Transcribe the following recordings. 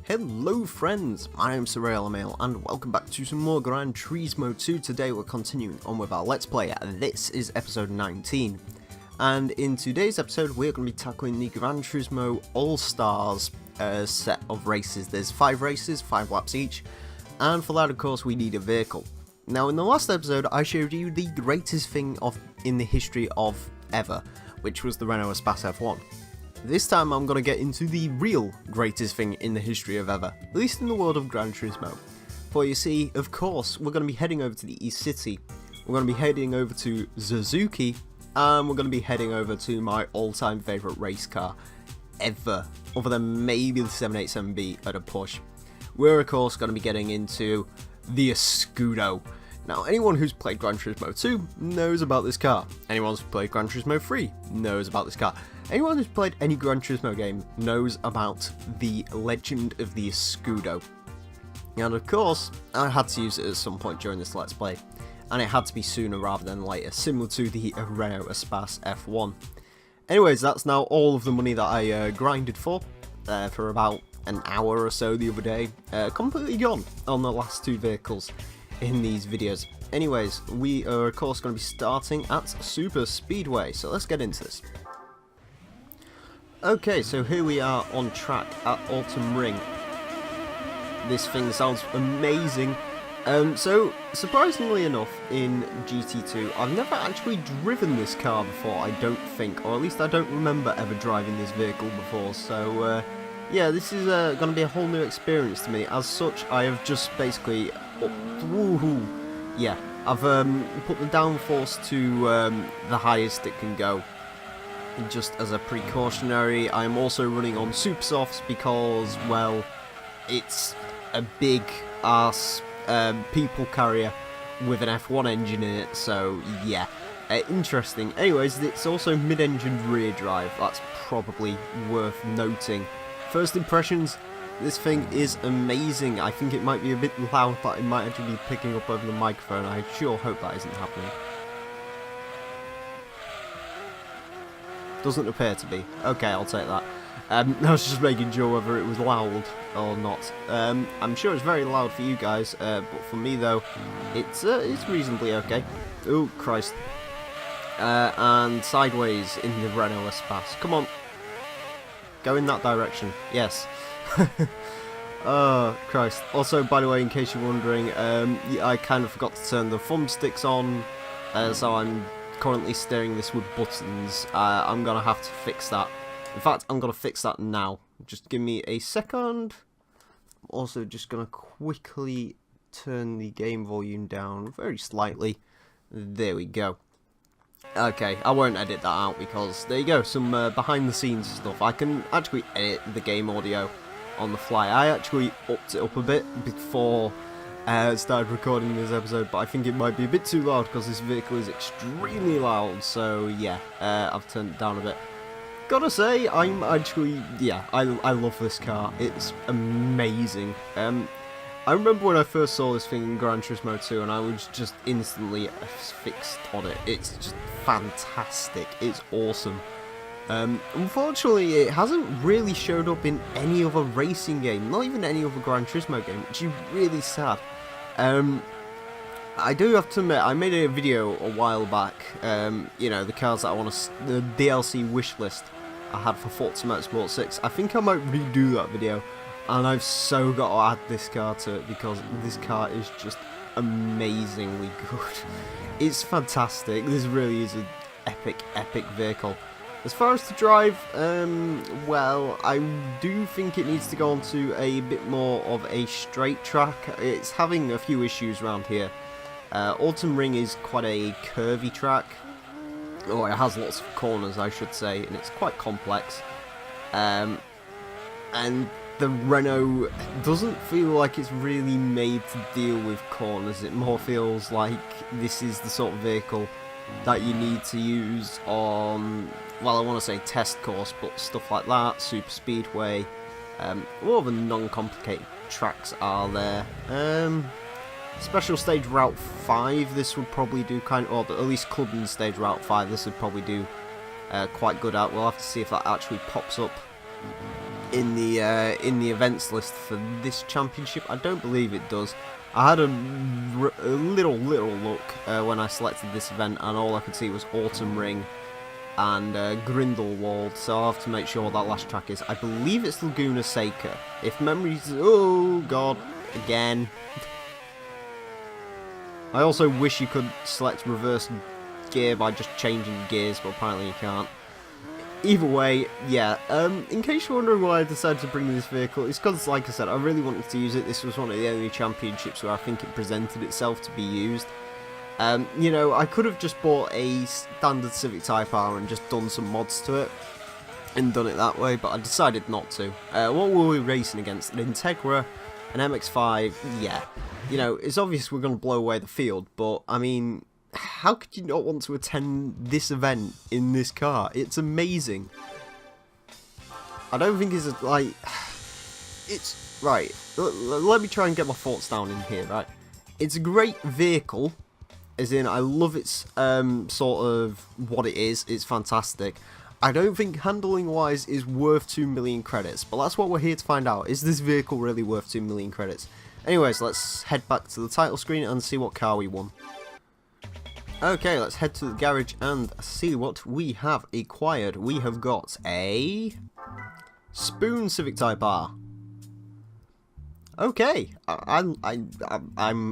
Hello friends, my name's Emile and welcome back to some more Gran Turismo 2. Today we're continuing on with our Let's Play. This is episode 19. And in today's episode we're going to be tackling the Gran Turismo All-Stars set of races. There's 5 races, 5 laps each, and for that of course we need a vehicle. Now in the last episode I showed you the greatest thing in the history of ever, which was the Renault Espace F1. This time I'm going to get into the real greatest thing in the history of ever, at least in the world of Gran Turismo. For you see, of course, we're going to be heading over to the East City, we're going to be heading over to Suzuki, and we're going to be heading over to my all-time favourite race car ever, other than maybe the 787B at a push. We're of course going to be getting into the Escudo. Now, anyone who's played Gran Turismo 2 knows about this car. Anyone who's played Gran Turismo 3 knows about this car. Anyone who's played any Gran Turismo game knows about the legend of the Escudo. And of course, I had to use it at some point during this Let's Play. And it had to be sooner rather than later, similar to the Renault Espace F1. Anyways, that's now all of the money that I grinded for about an hour or so the other day. Completely gone on the last 2 vehicles in these videos. Anyways, we are of course going to be starting at Super Speedway, so let's get into this. Okay, so here we are on track at Autumn Ring. This thing sounds amazing. So surprisingly enough, in GT2 I've never actually driven this car before, I don't think, or at least I don't remember ever driving this vehicle before, so yeah, this is going to be a whole new experience to me. As such, I have just basically yeah, I've put the downforce to the highest it can go, just as a precautionary. I'm also running on super softs because, well, it's a big ass people carrier with an F1 engine in it, so yeah, interesting. Anyways, it's also mid-engine rear drive, that's probably worth noting. First impressions, this thing is amazing. I think it might be a bit loud, but it might actually be picking up over the microphone. I sure hope that isn't happening. Doesn't appear to be. Okay, I'll take that. I was just making sure whether it was loud or not. I'm sure it's very loud for you guys, but for me though, it's reasonably okay. Oh Christ! And sideways in the Renault Espace. Come on, go in that direction. Yes. Oh Christ! Also, by the way, in case you're wondering, I kind of forgot to turn the thumbsticks on, so I'm currently steering this with buttons. I'm gonna have to fix that. In fact, I'm gonna fix that now. Just give me a second. I'm also just gonna quickly turn the game volume down very slightly. There we go. Okay, I won't edit that out because there you go, some behind the scenes stuff. I can actually edit the game audio on the fly. I actually upped it up a bit before I started recording this episode, but I think it might be a bit too loud because this vehicle is extremely loud, so yeah, I've turned it down a bit. Gotta say, I'm actually, yeah, I love this car. It's amazing. I remember when I first saw this thing in Gran Turismo 2 and I was just instantly fixed on it. It's just fantastic. It's awesome. Unfortunately, it hasn't really showed up in any other racing game, not even any other Gran Turismo game, which is really sad. I do have to admit, I made a video a while back, you know, the cars that I want to, the DLC wish list I had for Forza Motorsport 6. I think I might redo that video, and I've so got to add this car to it because this car is just amazingly good. It's fantastic. This really is an epic vehicle. As far as to drive, well, I do think it needs to go onto a bit more of a straight track. It's having a few issues around here. Autumn Ring is quite a curvy track, or it has lots of corners I should say, and it's quite complex. And the Renault doesn't feel like it's really made to deal with corners. It more feels like this is the sort of vehicle that you need to use on, well, I want to say test course, but stuff like that, Super Speedway, all the non-complicated tracks are there. Special Stage Route 5, this would probably do kind of, or at least Clubbing Stage Route 5, this would probably do quite good at. We'll have to see if that actually pops up in the events list for this championship. I don't believe it does. I had a little look when I selected this event, and all I could see was Autumn Ring and Grindelwald, so I'll have to make sure what that last track is. I believe it's Laguna Seca. If memories... Oh, God. Again. I also wish you could select reverse gear by just changing gears, but apparently you can't. Either way, yeah, in case you're wondering why I decided to bring this vehicle, it's because, like I said, I really wanted to use it. This was one of the only championships where I think it presented itself to be used. You know, I could have just bought a standard Civic Type R and just done some mods to it and done it that way, but I decided not to. What were we racing against? An Integra, an MX-5, yeah. You know, it's obvious we're going to blow away the field, but, I mean, how could you not want to attend this event in this car? It's amazing. I don't think it's, like, it's, right, let me try and get my thoughts down in here, right? It's a great vehicle. As in, I love its sort of what it is. It's fantastic. I don't think handling-wise is worth 2 million credits, but that's what we're here to find out. Is this vehicle really worth 2 million credits? Anyways, let's head back to the title screen and see what car we won. Okay, let's head to the garage and see what we have acquired. We have got a Spoon Civic Type R. Okay, I'm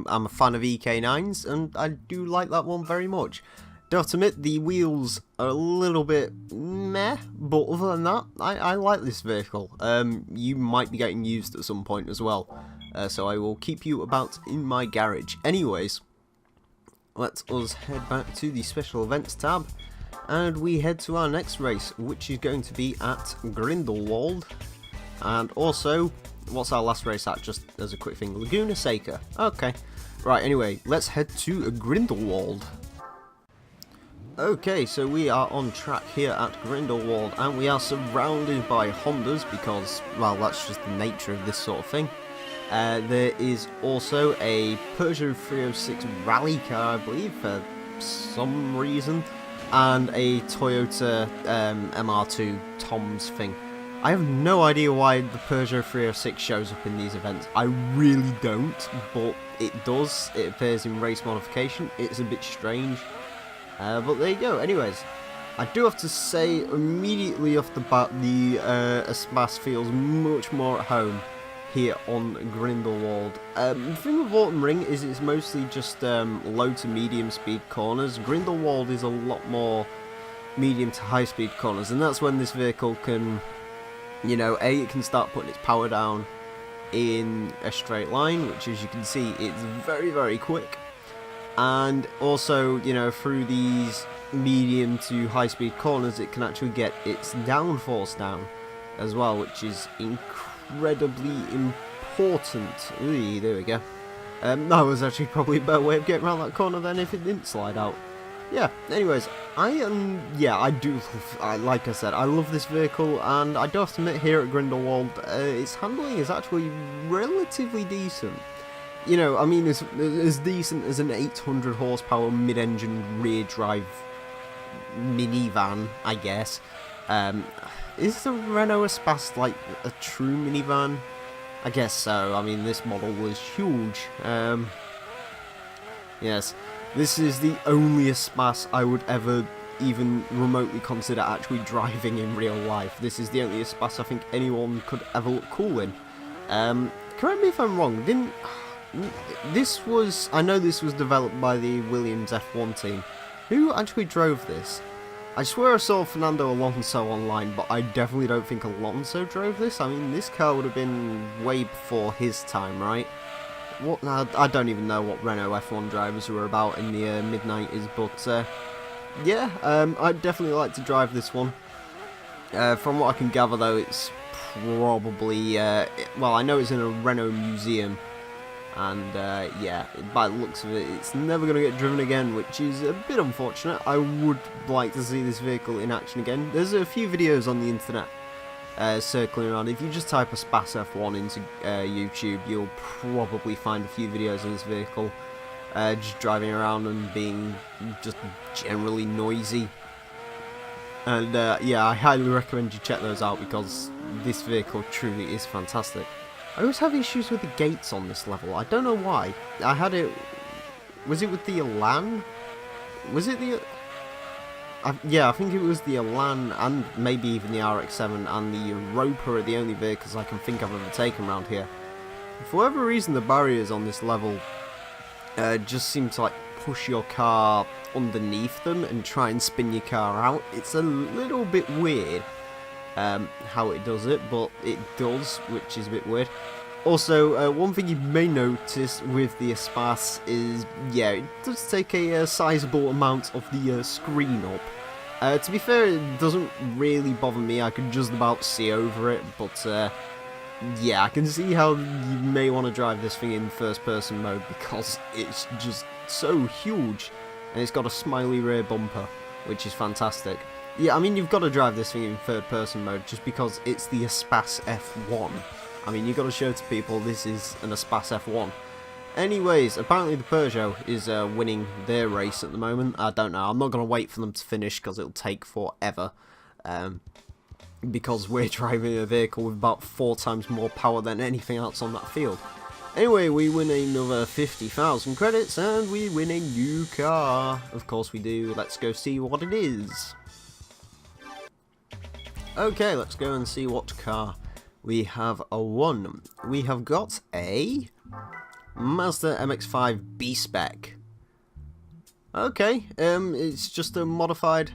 a fan of EK9s, and I do like that one very much. Do have to admit, the wheels are a little bit meh, but other than that, I like this vehicle. You might be getting used at some point as well, so I will keep you about in my garage. Anyways, let us head back to the special events tab, and we head to our next race, which is going to be at Grindelwald, and also... What's our last race at, just as a quick thing? Laguna Seca. Okay. Right, anyway, let's head to Grindelwald. Okay, so we are on track here at Grindelwald, and we are surrounded by Hondas because, well, that's just the nature of this sort of thing. There is also a Peugeot 306 rally car, I believe, for some reason, and a Toyota MR2 Tom's thing. I have no idea why the Peugeot 306 shows up in these events. I really don't, but it does. It appears in race modification. It's a bit strange, but there you go. Anyways, I do have to say immediately off the bat, the Espas feels much more at home here on Grindelwald. The thing with Autumn Ring is it's mostly just low to medium speed corners. Grindelwald is a lot more medium to high speed corners, and that's when this vehicle can... You know, it can start putting its power down in a straight line, which as you can see, it's very, very quick. And also, you know, through these medium to high speed corners, it can actually get its downforce down as well, which is incredibly important. Ooh, there we go. That was actually probably a better way of getting around that corner than if it didn't slide out. Yeah, anyways, like I said, I love this vehicle, and I do have to admit here at Grindelwald, its handling is actually relatively decent. You know, I mean, as decent as an 800 horsepower mid-engine rear drive minivan, I guess. Is the Renault Espas like a true minivan? I guess so. I mean, this model was huge. Yes. This is the only Espas I would ever even remotely consider actually driving in real life. This is the only Espas I think anyone could ever look cool in. Correct me if I'm wrong, I know this was developed by the Williams F1 team. Who actually drove this? I swear I saw Fernando Alonso online, but I definitely don't think Alonso drove this. I mean, this car would have been way before his time, right? I don't even know what Renault F1 drivers were about in the mid-90s, but yeah, I'd definitely like to drive this one. From what I can gather though, it's probably, well, I know it's in a Renault museum, and yeah, by the looks of it, it's never going to get driven again, which is a bit unfortunate. I would like to see this vehicle in action again. There's a few videos on the internet circling around. If you just type Espas F1 into YouTube, you'll probably find a few videos of this vehicle just driving around and being just generally noisy. And yeah, I highly recommend you check those out because this vehicle truly is fantastic. I always have issues with the gates on this level. I don't know why. I had it... Was it with the Elan? Was it the... yeah, I think it was the Elan and maybe even the RX-7 and the Europa are the only vehicles I can think I've ever taken around here. For whatever reason, the barriers on this level just seem to like push your car underneath them and try and spin your car out. It's a little bit weird how it does it, but it does, which is a bit weird. Also, one thing you may notice with the Espace is, yeah, it does take a sizable amount of the screen up. To be fair, it doesn't really bother me, I can just about see over it, but yeah, I can see how you may want to drive this thing in first person mode because it's just so huge, and it's got a smiley rear bumper, which is fantastic. Yeah, I mean, you've got to drive this thing in third person mode just because it's the Espace F1. I mean, you've got to show to people this is an Espace F1. Anyways, apparently the Peugeot is winning their race at the moment. I don't know, I'm not going to wait for them to finish because it'll take forever. Because we're driving a vehicle with about 4 times more power than anything else on that field. Anyway, we win another 50,000 credits and we win a new car. Of course we do. Let's go see what it is. Okay, let's go and see what car we have won. We have got a Mazda MX-5 B-Spec. Okay, it's just a modified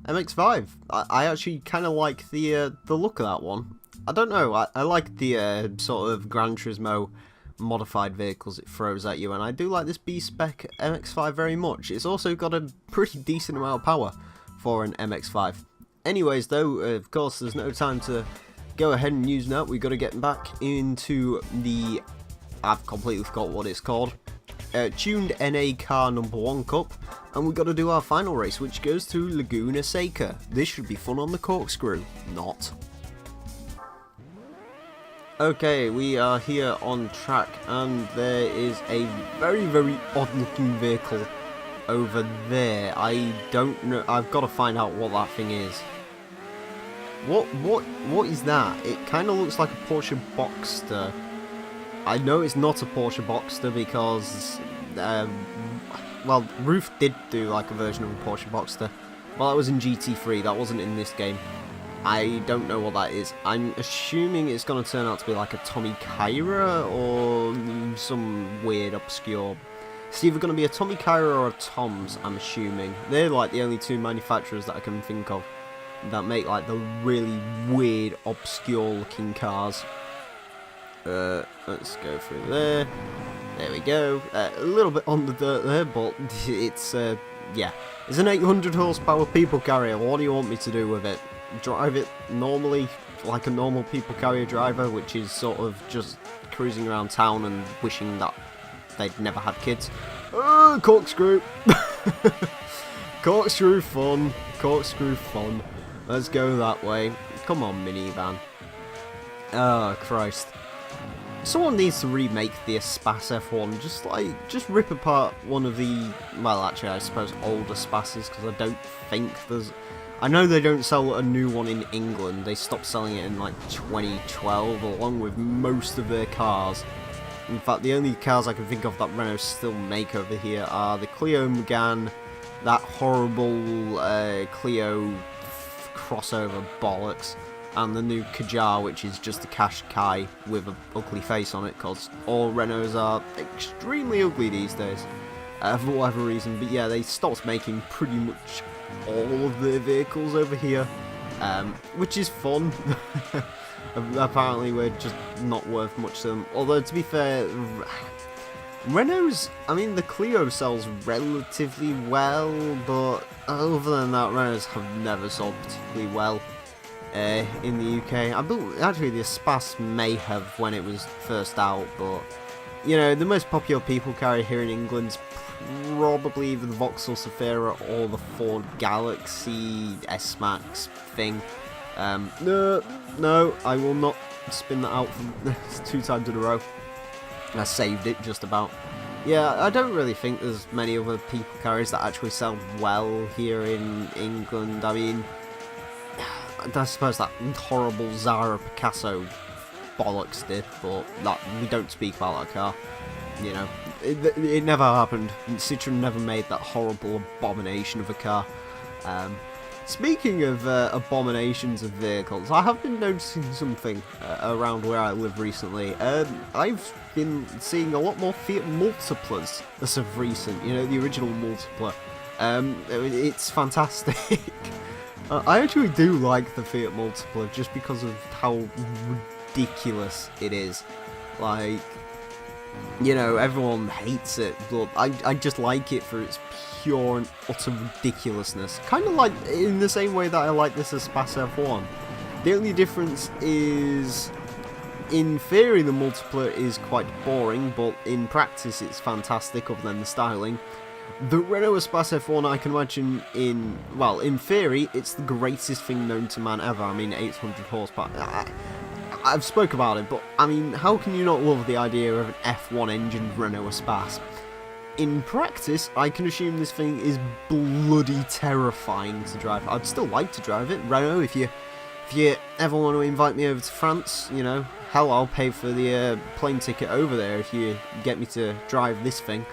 MX-5. I actually kind of like the look of that one. I don't know, I like the sort of Gran Turismo modified vehicles it throws at you, and I do like this B-Spec MX-5 very much. It's also got a pretty decent amount of power for an MX-5. Anyways though, of course there's no time to go ahead and use that. We've got to get back into the... I've completely forgot what it's called. Tuned NA Car number 1 Cup, and we've got to do our final race, which goes to Laguna Seca. This should be fun on the corkscrew. Not. Okay, we are here on track, and there is a very, very odd-looking vehicle over there. I don't know. I've got to find out what that thing is. What is that? It kind of looks like a Porsche Boxster. I know it's not a Porsche Boxster because, well, Roof did do like a version of a Porsche Boxster. Well, that was in GT3, that wasn't in this game. I don't know what that is. I'm assuming it's going to turn out to be like a Tommy Kyra or some weird obscure... It's either going to be a Tommy Kyra or a Tom's, I'm assuming. They're like the only 2 manufacturers that I can think of that make like the really weird, obscure looking cars. Let's go through there. There we go. A little bit on the dirt there, but it's yeah, it's an 800 horsepower people carrier. What do you want me to do with it? Drive it normally, like a normal people carrier driver, which is sort of just cruising around town and wishing that they'd never had kids. Corkscrew. Corkscrew fun. Corkscrew fun. Let's go that way. Come on, minivan. Oh, Christ. Someone needs to remake the Espace F1. Just rip apart one of the, well, actually, I suppose older Spaces, because I don't think there's... I know they don't sell a new one in England. They stopped selling it in, like, 2012, along with most of their cars. In fact, the only cars I can think of that Renault still make over here are the Clio Megane, that horrible Clio crossover bollocks, and the new Kadjar, which is just a Qashqai with an ugly face on it, because all Renaults are extremely ugly these days, for whatever reason. But yeah, they stopped making pretty much all of their vehicles over here, which is fun. Apparently we're just not worth much to them, although to be fair, Renault's, I mean, the Clio sells relatively well, but other than that, Renaults have never sold particularly well in the UK. I believe, actually, the Espace may have when it was first out, but, you know, the most popular people carrier here in England's probably either the Vauxhall Zafira or the Ford Galaxy S-Max thing. No, I will not spin that out for 2 times in a row. I saved it just about. Yeah, I don't really think there's many other people carriers that actually sell well here in England. I mean, I suppose that horrible Zara Picasso bollocks did, but that we don't speak about that car. You know, it never happened. Citroen never made that horrible abomination of a car. Speaking of abominations of vehicles, I have been noticing something around where I live recently. I've been seeing a lot more Fiat Multiplas as of recent, you know, the original Multipla. It's fantastic. I actually do like the Fiat Multipla just because of how ridiculous it is. Like, you know, everyone hates it, but I just like it for its pure and utter ridiculousness. Kind of like in the same way that I like this Espace F1. The only difference is, in theory, the Multipla is quite boring, but in practice it's fantastic other than the styling. The Renault Espace F1, I can imagine in theory, it's the greatest thing known to man ever. I mean, 800 horsepower. I've spoke about it, but I mean, how can you not love the idea of an F1 engined Renault Espace? In practice, I can assume this thing is bloody terrifying to drive. I'd still like to drive it. Renault, if you ever want to invite me over to France, you know, hell, I'll pay for the plane ticket over there if you get me to drive this thing.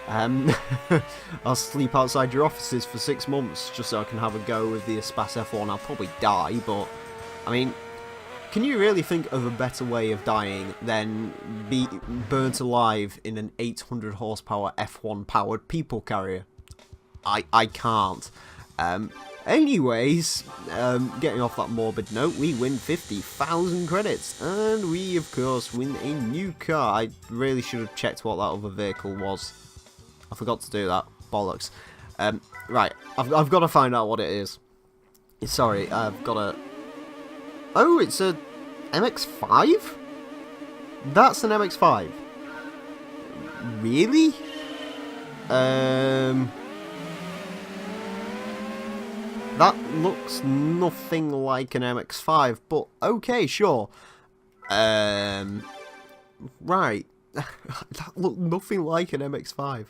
I'll sleep outside your offices for 6 months just so I can have a go with the Espace F1. I'll probably die, but I mean, can you really think of a better way of dying than be burnt alive in an 800 horsepower F1 powered people carrier? I can't. Anyways, getting off that morbid note, we win 50,000 credits, and we of course win a new car. I really should have checked what that other vehicle was. I forgot to do that. Bollocks. Right, I've got to find out what it is. Sorry, I've got to... Oh, it's a MX-5? That's an MX-5. Really? That looks nothing like an MX-5, but okay, sure. Right. That looked nothing like an MX-5.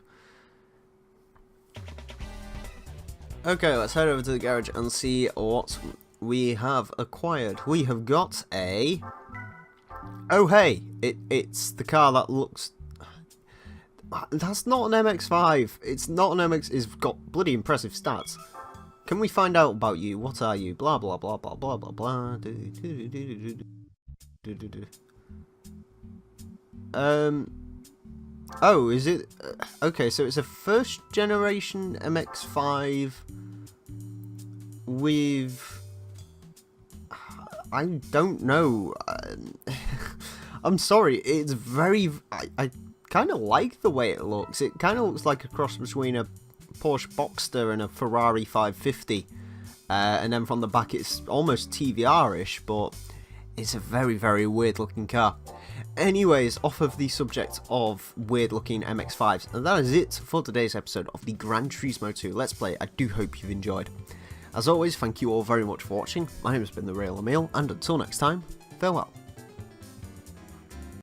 Okay, let's head over to the garage and see what we have acquired. We have got a... Oh hey, it's the car that looks... That's not an MX-5. It's not an MX... It's got bloody impressive stats. Can we find out about you? What are you? Blah blah blah blah blah blah blah. Oh, is it... Okay, so it's a first generation MX-5 with... I don't know. I'm sorry, it's very... I kind of like the way it looks. It kind of looks like a cross between a Porsche Boxster and a Ferrari 550. And then from the back it's almost TVR-ish, but it's a very, very weird looking car. Anyways, off of the subject of weird looking MX-5s, and that is it for today's episode of the Gran Turismo 2 Let's Play. I do hope you've enjoyed. As always, thank you all very much for watching. My name has been the Real Emile, and until next time, farewell.